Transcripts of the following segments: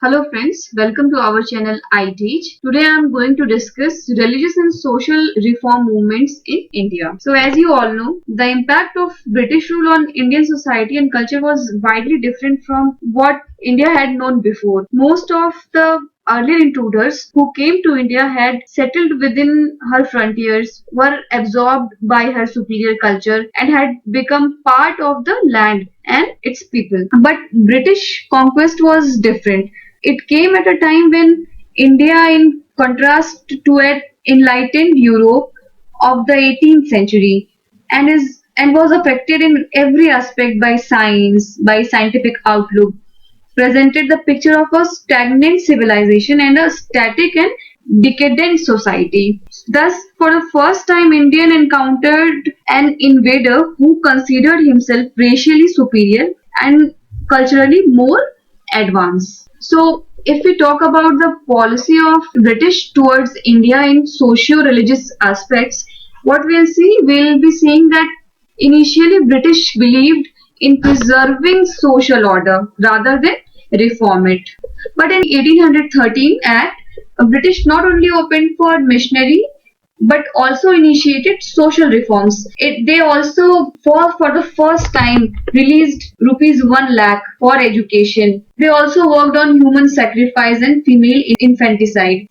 Hello friends, welcome to our channel I Teach. Today I am going to discuss religious and social reform movements in India. So as you all know, the impact of British rule on Indian society and culture was widely different from what India had known before. Most of the earlier intruders who came to India had settled within her frontiers, were absorbed by her superior culture and had become part of the land and its people. But British conquest was different. It came at a time when India, in contrast to an enlightened Europe of the 18th century, and was affected in every aspect by science, by scientific outlook, presented the picture of a stagnant civilization and a static and decadent society. Thus, for the first time, Indian encountered an invader who considered himself racially superior and culturally more advanced. So, if we talk about the policy of British towards India in socio-religious aspects, what we'll be seeing that initially British believed in preserving social order rather than reform it. But in 1813 Act, British not only opened for missionary but also initiated social reforms. They also, for the first time, released rupees 1 lakh for education. They also worked on human sacrifice and female infanticide.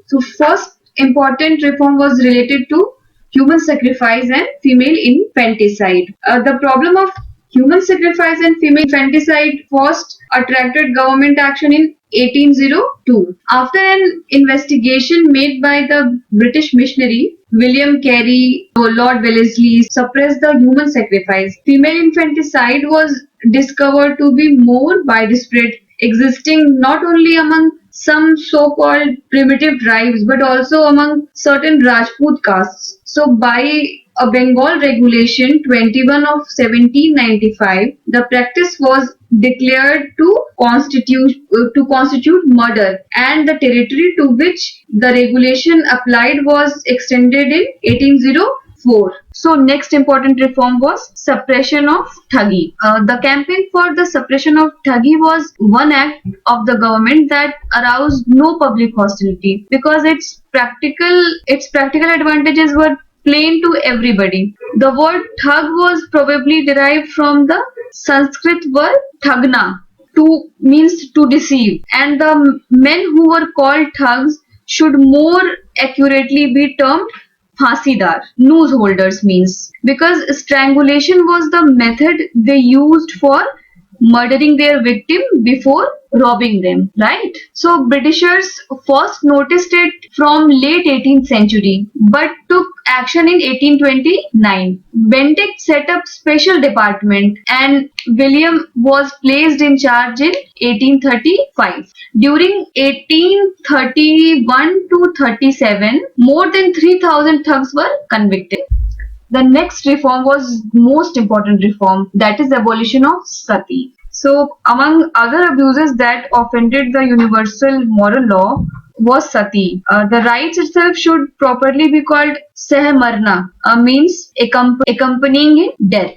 So first important reform was related to human sacrifice and female infanticide. The problem of human sacrifice and female infanticide first attracted government action in 1802. After an investigation made by the British missionary William Carey, Lord Wellesley suppressed the human sacrifice. Female infanticide was discovered to be more widespread, existing not only among some so-called primitive tribes but also among certain Rajput castes. So by a Bengal Regulation 21 of 1795, the practice was declared to constitute murder, and the territory to which the regulation applied was extended in 1804. So next important reform was suppression of Thuggy. The campaign for the suppression of Thuggy was one act of the government that aroused no public hostility because its practical advantages were plain to everybody. The word thug was probably derived from the Sanskrit word thagna, to means to deceive, and the men who were called thugs should more accurately be termed phasidar, noose holders means, because strangulation was the method they used for murdering their victim before robbing them, right? So Britishers first noticed it from late 18th century but took action in 1829. Bentinck set up special department and William was placed in charge in 1835. During 1831 to 37, more than 3,000 thugs were convicted. The next reform was most important reform, that is abolition of sati. So among other abuses that offended the universal moral law was sati. The rites itself should properly be called sehmarna, means accompanying in death.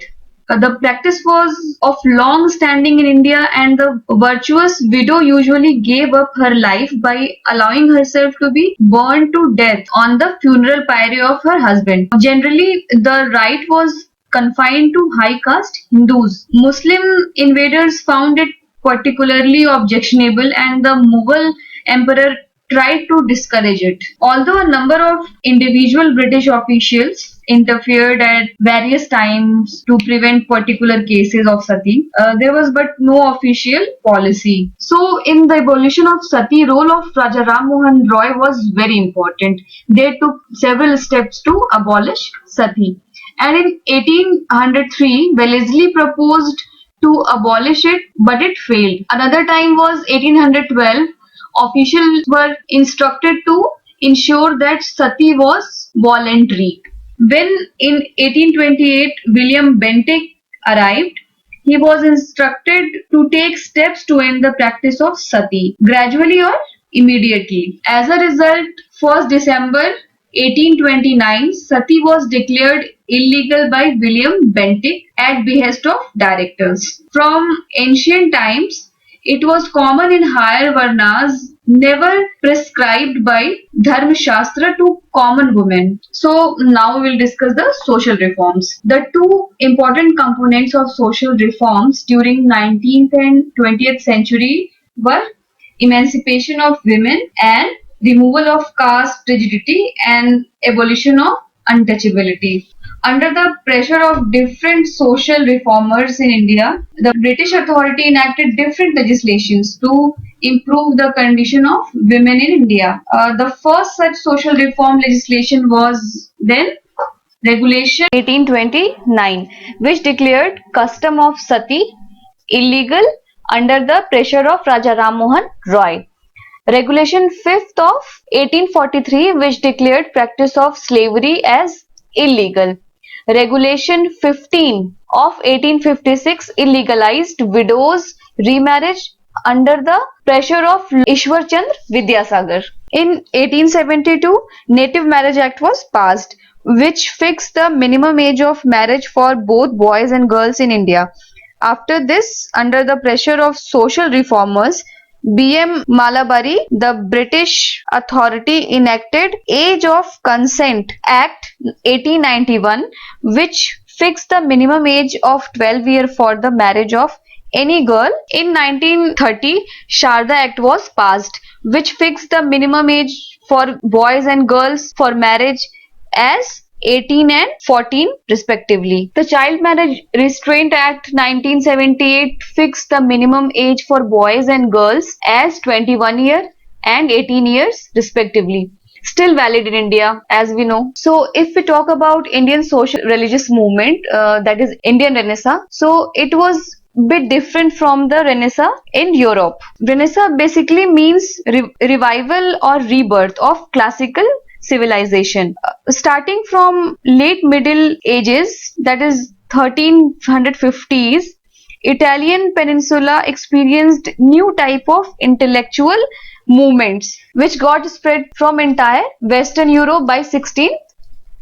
The practice was of long standing in India, and the virtuous widow usually gave up her life by allowing herself to be burned to death on the funeral pyre of her husband. Generally, the rite was confined to high caste Hindus. Muslim invaders found it particularly objectionable, and the Mughal emperor tried to discourage it. Although a number of individual British officials interfered at various times to prevent particular cases of sati, there was but no official policy. So in the abolition of sati, role of Raja Ram Mohan Roy was very important. They took several steps to abolish sati. And in 1803, Wellesley proposed to abolish it, but it failed. Another time was 1812. Officials were instructed to ensure that sati was voluntary. When in 1828 William Bentinck arrived, he was instructed to take steps to end the practice of sati, gradually or immediately. As a result, 1st December 1829, sati was declared illegal by William Bentinck at behest of directors. From ancient times, It was common in higher varnas, never prescribed by Dharma Shastra to common women. So now we will discuss the social reforms. The two important components of social reforms during 19th and 20th century were emancipation of women and removal of caste rigidity and abolition of untouchability. Under the pressure of different social reformers in India, the British authority enacted different legislations to improve the condition of women in India. The first such social reform legislation was then Regulation 1829, which declared custom of sati illegal under the pressure of Raja Ram Mohan Roy. Regulation 5th of 1843, which declared practice of slavery as illegal. Regulation 15 of 1856 illegalized widows' remarriage under the pressure of Ishwar Chandra Vidyasagar. In 1872, Native Marriage Act was passed, which fixed the minimum age of marriage for both boys and girls in India. After this, under the pressure of social reformers, B.M. Malabari, the British authority enacted Age of Consent Act 1891, which fixed the minimum age of 12 years for the marriage of any girl. In 1930, Sharda Act was passed, which fixed the minimum age for boys and girls for marriage as 18 and 14 respectively. The Child Marriage Restraint Act 1978 fixed the minimum age for boys and girls as 21 years and 18 years respectively. Still valid in India, as we know. So, if we talk about Indian social religious movement, that is Indian Renaissance, so it was bit different from the Renaissance in Europe. Renaissance basically means revival or rebirth of classical civilization. Starting from late Middle Ages, that is 1350s, Italian peninsula experienced new type of intellectual movements which got spread from entire Western Europe by 16th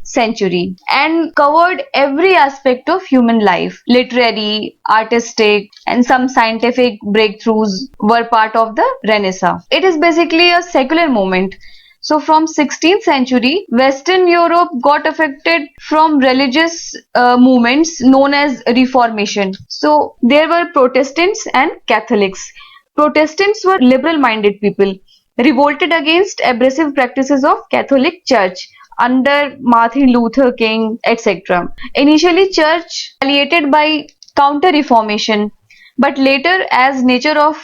century and covered every aspect of human life. Literary, artistic, and some scientific breakthroughs were part of the Renaissance. It is basically a secular movement. So from 16th century, Western Europe got affected from religious movements known as Reformation. So there were Protestants and Catholics. Protestants were liberal-minded people, revolted against abrasive practices of Catholic Church under Martin Luther King, etc. Initially, Church retaliated by counter-reformation, but later, as nature of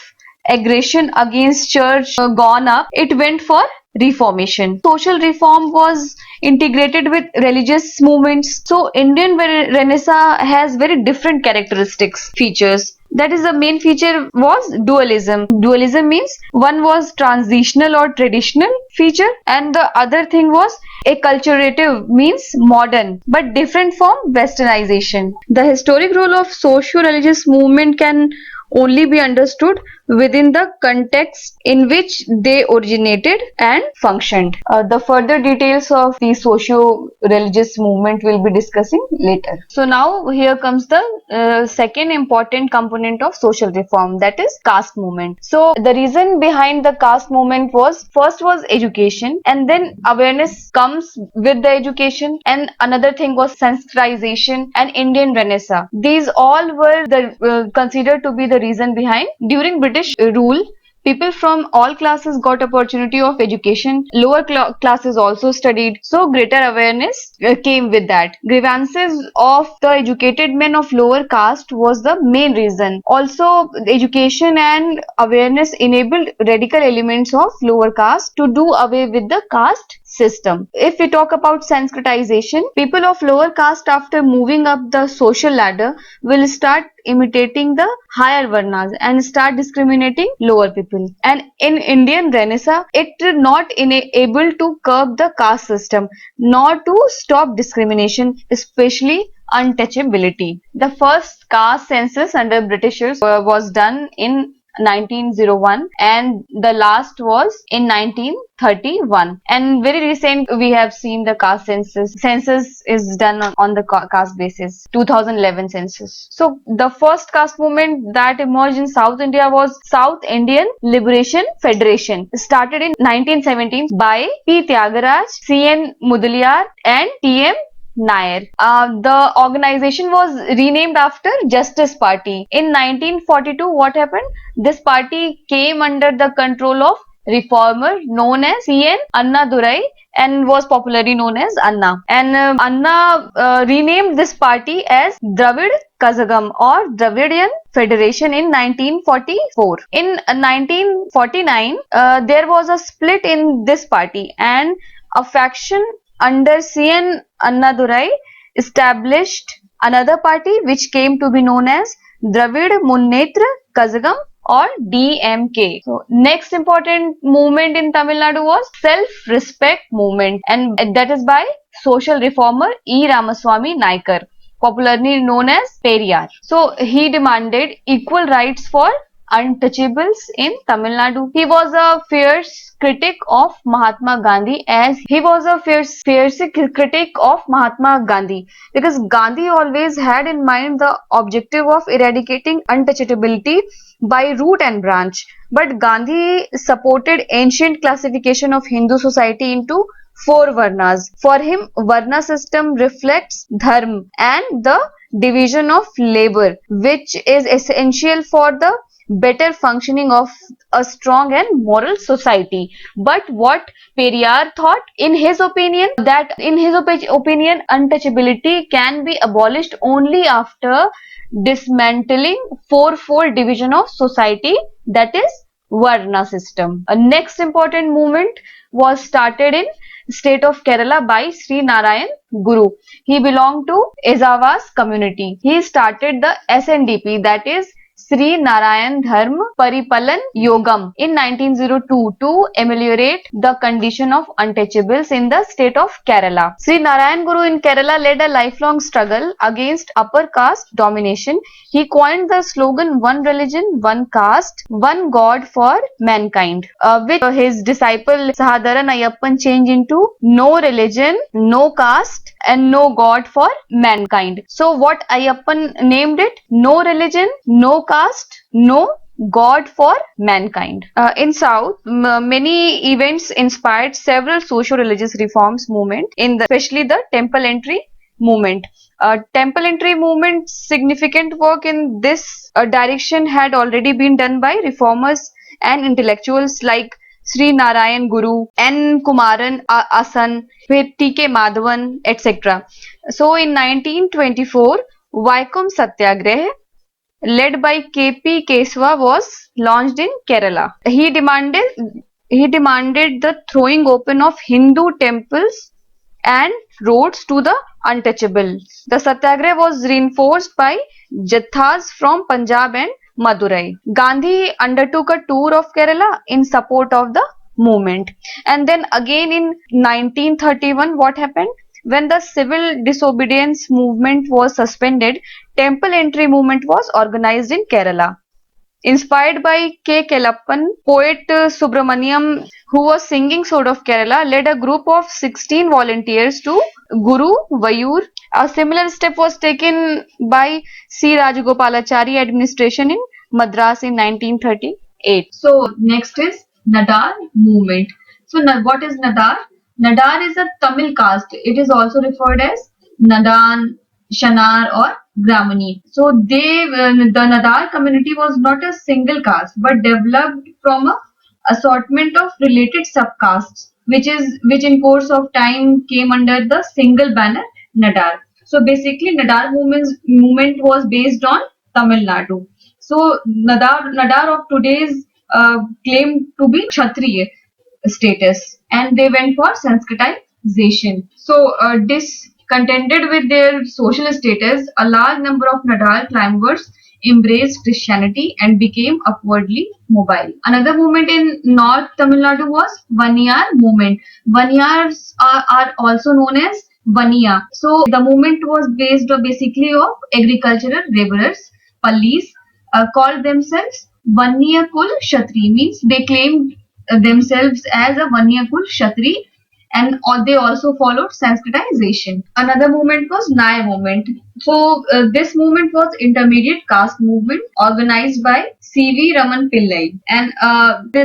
aggression against Church gone up, it went for reformation. Social reform was integrated with religious movements. So Indian Renaissance has very different characteristics, features. That is, the main feature was dualism. Dualism means one was transitional or traditional feature and the other thing was acculturative, means modern but different from westernization. The historic role of socio-religious movement can only be understood within the context in which they originated and functioned. The further details of the socio-religious movement will be discussing later. So now here comes the second important component of social reform, that is caste movement. So the reason behind the caste movement was, first was education, and then awareness comes with the education, and another thing was sensitization and Indian Renaissance. These all were considered to be the reason behind. During British rule, people from all classes got opportunity of education. Lower classes also studied. So greater awareness came with that. Grievances of the educated men of lower caste was the main reason. Also, education and awareness enabled radical elements of lower caste to do away with the caste system. If we talk about Sanskritization, people of lower caste, after moving up the social ladder, will start imitating the higher varnas and start discriminating lower people. And in Indian Renaissance, it did not able to curb the caste system, nor to stop discrimination, especially untouchability. The first caste census under Britishers was done in 1901, and the last was in 1931. And very recent we have seen the caste census. Census is done on the caste basis, 2011 census. So the first caste movement that emerged in South India was South Indian Liberation Federation, started in 1917 by P. Tyagaraja, C.N. Mudaliar and T.M. Nair. The organization was renamed after Justice Party. In 1942, what happened? This party came under the control of reformer known as C.N. Annadurai and was popularly known as Anna. And Anna renamed this party as Dravid Kazhagam or Dravidian Federation in 1944. In 1949, there was a split in this party, and a faction under C.N. Annadurai established another party which came to be known as Dravid Munnetra Kazhagam or DMK. So next important movement in Tamil Nadu was self-respect movement, and that is by social reformer E. Ramaswamy Naikar, popularly known as Periyar. So he demanded equal rights for untouchables in Tamil Nadu. He was a fierce critic of Mahatma Gandhi, as he was a fierce critic of Mahatma Gandhi, because Gandhi always had in mind the objective of eradicating untouchability by root and branch. But Gandhi supported ancient classification of Hindu society into four varnas. For him, varna system reflects dharma and the division of labor, which is essential for the better functioning of a strong and moral society. But what Periyar thought, in his opinion, untouchability can be abolished only after dismantling fourfold division of society, that is Varna system. A next important movement was started in state of Kerala by Sri Narayan Guru. He belonged to Ezavas community. He started the SNDP, that is Sri Narayan Dharma Paripalan Yogam, in 1902 to ameliorate the condition of untouchables in the state of Kerala. Sri Narayan Guru in Kerala led a lifelong struggle against upper caste domination. He coined the slogan "One religion, one caste, one God for mankind," which his disciple Sahadaran Ayyappan changed into "No religion, no caste and no God for mankind." So what Ayyappan named it? No religion, no caste, no God for mankind. In South, many events inspired several socio-religious reforms movement, especially the temple entry movement. Temple entry movement, significant work in this direction had already been done by reformers and intellectuals like Sri Narayan Guru, N. Kumaran Asan, T.K. Madhavan, etc. So in 1924, Vaikom Satyagrah, led by K.P. Keswa, was launched in Kerala. He demanded the throwing open of Hindu temples and roads to the untouchables. The Satyagraha was reinforced by jathas from Punjab and Madurai. Gandhi undertook a tour of Kerala in support of the movement. And then again in 1931, what happened? When the civil disobedience movement was suspended, temple entry movement was organized in Kerala. Inspired by K. Kelappan, poet Subramaniam, who was singing Sword of Kerala, led a group of 16 volunteers to Guru Vayur. A similar step was taken by C. Rajagopalachari administration in Madras in 1938. So next is Nadar movement. So what is Nadar? Nadar is a Tamil caste. It is also referred as Nadan, Shanar or Gramani. So the Nadar community was not a single caste but developed from a assortment of related subcastes, which in course of time came under the single banner Nadar. So basically Nadar movement was based on Tamil Nadu. So Nadar of today's claim to be Kshatriya status, and they went for Sanskritization. So discontented with their social status, a large number of Nadar climbers embraced Christianity and became upwardly mobile. Another movement in North Tamil Nadu was Vaniyar movement. Vaniyars are also known as Vaniya. So the movement was based basically of agricultural laborers, Pallis, called themselves Vanya Kul Kshatri, means they claimed themselves as a Vanya Kul Kshatri, and they also followed Sanskritization. Another movement was Naya movement. So this movement was intermediate caste movement organized by C.V. Raman Pillai, and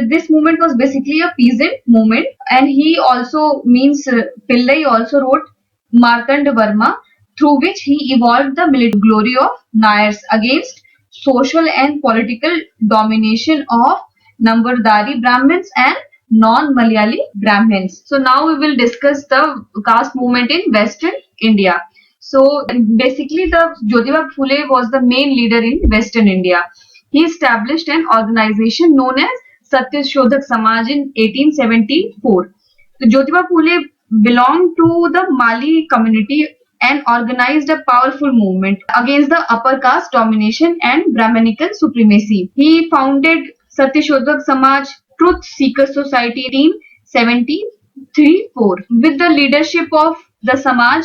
this movement was basically a peasant movement. And he also means Pillai also wrote Martanda Varma, through which he evolved the military glory of Nayars against social and political domination of Nambardari Brahmins and non-Malayali Brahmins. So now we will discuss the caste movement in Western India. So basically the Jyotiba Phule was the main leader in Western India. He established an organization known as Satyashodhak Samaj in 1874. So Jyotiba Phule belonged to the Mali community and organized a powerful movement against the upper caste domination and Brahminical supremacy. He founded Satyashodhak Samaj Truth Seeker Society in 1734 with the leadership of the Samaj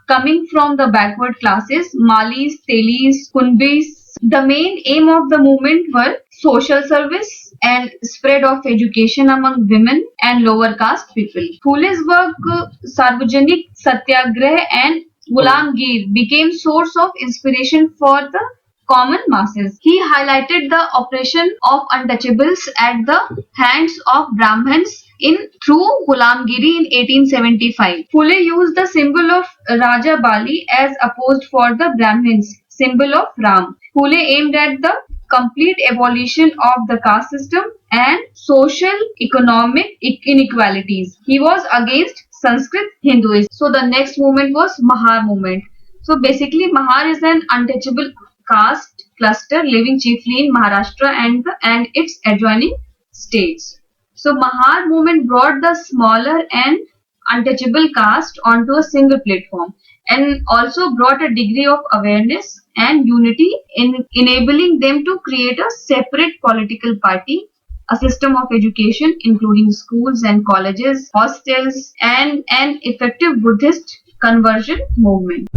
coming from the backward classes, Malis, Telis, Kunbis. The main aim of the movement were social service and spread of education among women and lower caste people. Phule's work, Sarvajanik Satyagrah and Ghulamgir, became source of inspiration for the common masses. He highlighted the oppression of untouchables at the hands of Brahmins in through Ghulamgiri in 1875. Phule used the symbol of Raja Bali as opposed for the Brahmins, symbol of Ram. Phule aimed at the complete abolition of the caste system and social economic inequalities. He was against Sanskrit Hinduism. So the next movement was Mahar movement. So basically Mahar is an untouchable caste cluster living chiefly in Maharashtra and its adjoining states. So Mahar movement brought the smaller and untouchable caste onto a single platform and also brought a degree of awareness and unity in enabling them to create a separate political party, a system of education including schools and colleges, hostels, and an effective Buddhist conversion movement.